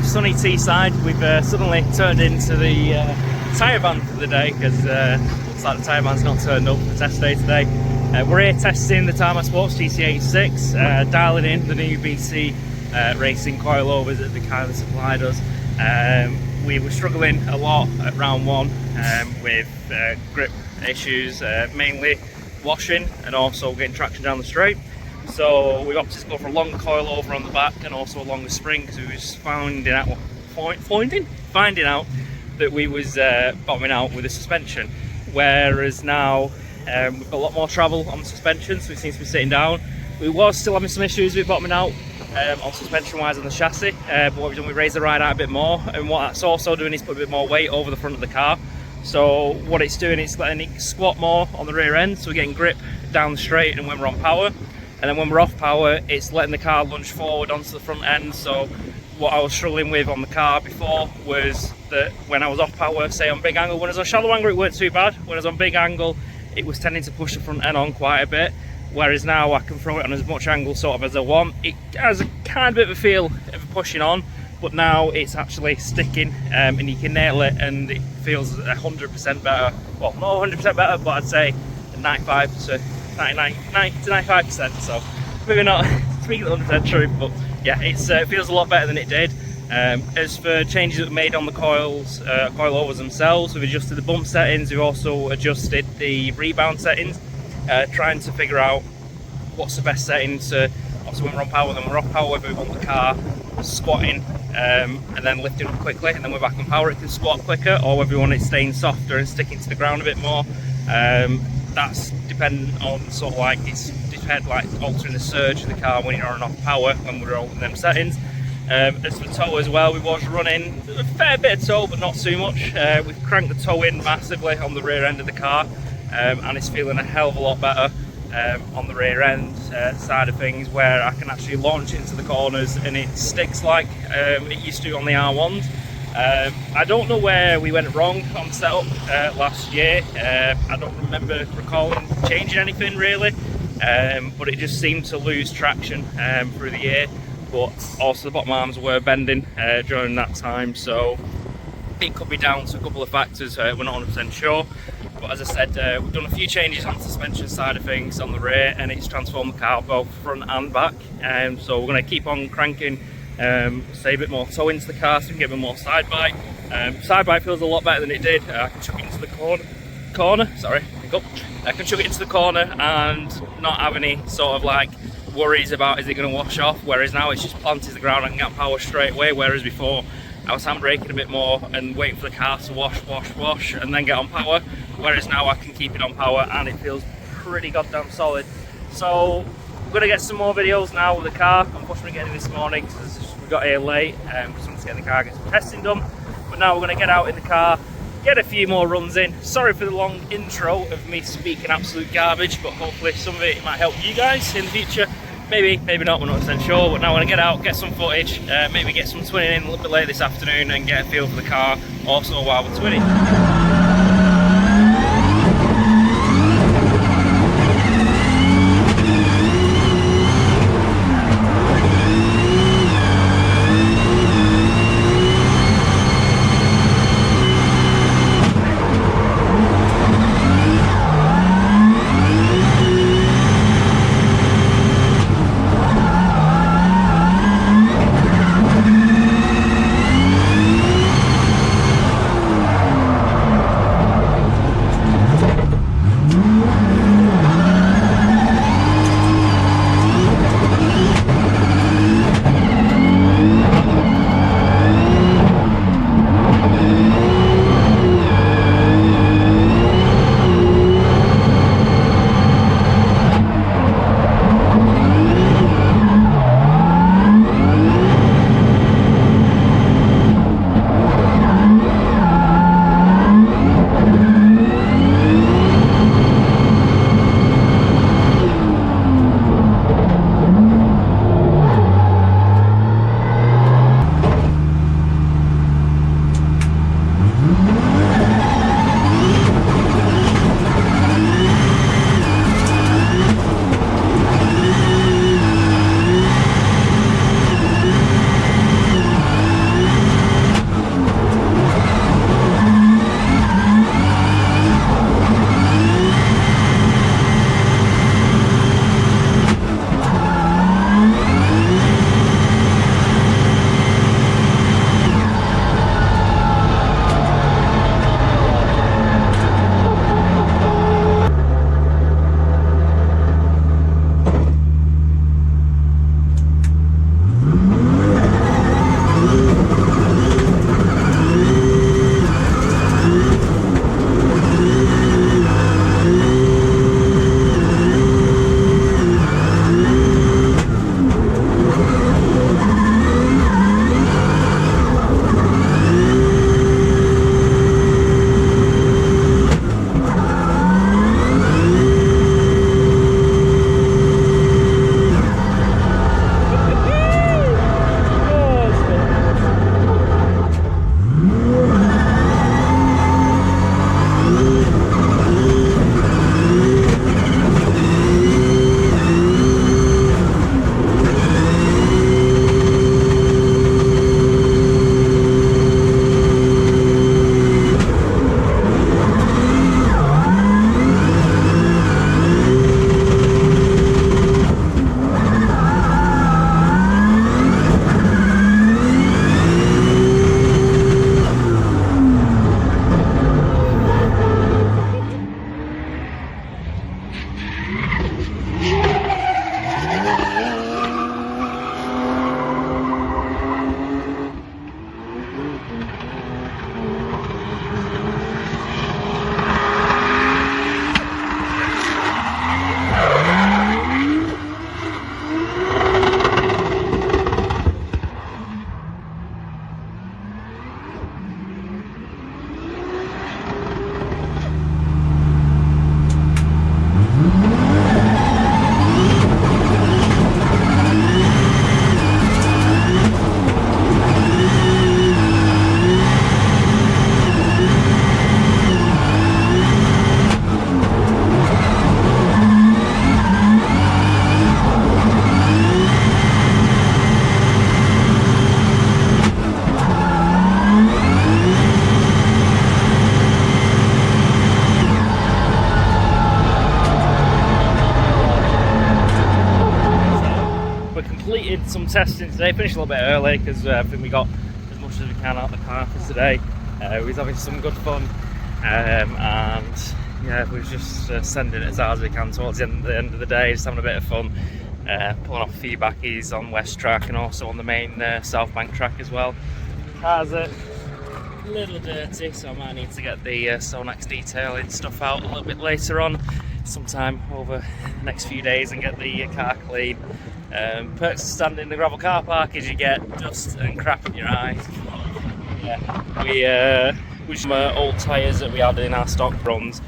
sunny Teesside. We've suddenly turned into the tyre van for the day because looks like the tyre van's not turned up for test day today. We're here testing the Tarmac Sports GT86, dialing in the new BC racing coilovers that they kindly supplied us. We were struggling a lot at round one with grip issues, mainly washing and also getting traction down the straight. So we opted to go for a longer coilover on the back and also a longer spring because we was finding out that we was bottoming out with the suspension. Whereas now we've got a lot more travel on the suspension, so we seem to be sitting down. We was still having some issues with bottoming out on suspension wise on the chassis, but what we've done, we raised the ride out a bit more, and what that's also doing is put a bit more weight over the front of the car. So what it's doing, it's letting it squat more on the rear end, so we're getting grip down the straight and when we're on power. And then when we're off power, it's letting the car lunge forward onto the front end. So what I was struggling with on the car before was that when I was off power, say on big angle, when I was on shallow angle it weren't too bad. When I was on big angle, it was tending to push the front end on quite a bit. Whereas now I can throw it on as much angle sort of as I want. It has a kind of a feel of pushing on, but now it's actually sticking and you can nail it and it feels 100% better. Well, not 100% better, but I'd say 95 to 95%, so maybe not speaking 100% true, but yeah, it feels a lot better than it did. As for changes that we made on the coilovers themselves, we've adjusted the bump settings, we've also adjusted the rebound settings, trying to figure out what's the best setting to, obviously when we're on power, then we're off power, whether we want the car squatting and then lifting up quickly, and then we're back on power, it can squat quicker, or whether we want it staying softer and sticking to the ground a bit more. That's dependent on sort of like, it's like altering the surge of the car when you're on and off power when we're holding them settings. As for tow as well, we was running a fair bit of tow, but not too much. We've cranked the tow in massively on the rear end of the car, and it's feeling a hell of a lot better on the rear end side of things, where I can actually launch into the corners and it sticks like it used to on the R1s. I don't know where we went wrong on the setup last year. I don't remember recalling changing anything really, but it just seemed to lose traction through the year. But also the bottom arms were bending during that time, so it could be down to a couple of factors. We're not 100% sure, but as I said, we've done a few changes on the suspension side of things on the rear, and it's transformed the car both front and back. So we're going to keep on cranking. Say a bit more tow into the car so we can get a bit more side bite. Side bite feels a lot better than it did. I can chuck it into the corner. Sorry, I can chuck it into the corner and not have any sort of like worries about is it going to wash off. Whereas now it's just planted to the ground and get power straight away. Whereas before I was handbraking a bit more and waiting for the car to wash and then get on power. Whereas now I can keep it on power and it feels pretty goddamn solid. So we're going to get some more videos now with the car. Unfortunately, getting this morning because we got here late because we wanted to get the car, get some testing done. But now we're going to get out in the car, get a few more runs in. Sorry for the long intro of me speaking absolute garbage, but hopefully some of it might help you guys in the future. Maybe not, we're not 100% sure. But now we're going to get out, get some footage, maybe get some twinning in a little bit later this afternoon and get a feel for the car also while we're twinning. we completed some testing today, finished a little bit early because I think we got as much as we can out of the car for today. We was having some good fun, and yeah, we was just sending it as hard as we can towards the end of the day, just having a bit of fun, pulling off a few backies on West Track and also on the main South Bank track as well. Car's a little dirty, so I might need to get the Sonax detailing stuff out a little bit later on, sometime over the next few days, and get the car clean. Perks of standing in the gravel car park is you get dust and crap in your eyes. Yeah, we some old tyres that we had in our stock runs.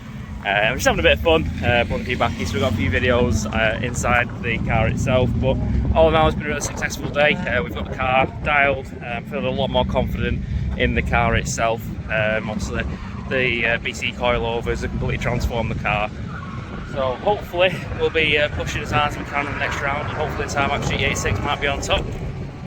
We're just having a bit of fun, pulling a few backies, so we've got a few videos inside the car itself, but all in all it's been a really successful day. We've got the car dialed, feeling a lot more confident in the car itself. Obviously the BC Coilovers have completely transformed the car, so hopefully we'll be pushing as hard as we can in the next round, and hopefully the time actually GT86 might be on top.